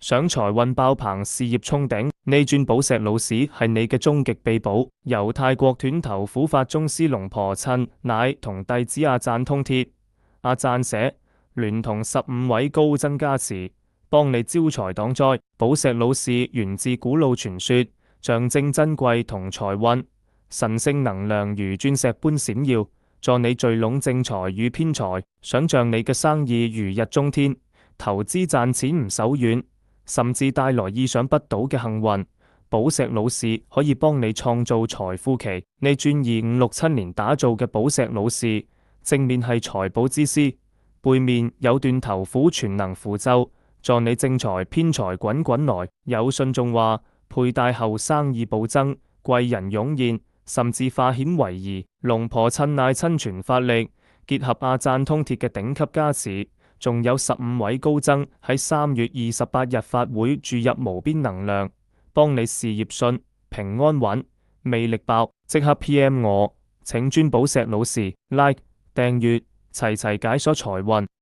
想財運爆棚，事業衝頂，呢尊寶石老士係你嘅終極秘寶。由泰國斷頭府法宗師龍婆襯乃同弟子阿贊通鐵、阿贊寫，聯同15位高僧加持，幫你招財擋災。寶石老士源自古老傳說，象徵珍貴同財運，神聖能量如鑽石般閃耀，助你聚攏正財與偏財。想像你嘅生意如日中天，投資賺錢唔手軟，甚至帶來意想不到嘅幸運。寶石老士可以幫你創造財富期。呢尊2567年打造嘅寶石老士，正面係財寶之師，背面有段頭虎全能符咒，助你正財偏財滾滾來。有信眾話，佩戴後生意暴增，貴人湧現，甚至化險為夷。龍婆襯乃親傳法力，結合阿贊通鐵嘅頂級加持，仲有15位高僧喺3月28日法會注入無邊能量，幫你事業順、平安穩、魅力爆。即刻 PM 我，請尊寶石老士 like、訂閱，齊齊解鎖財運。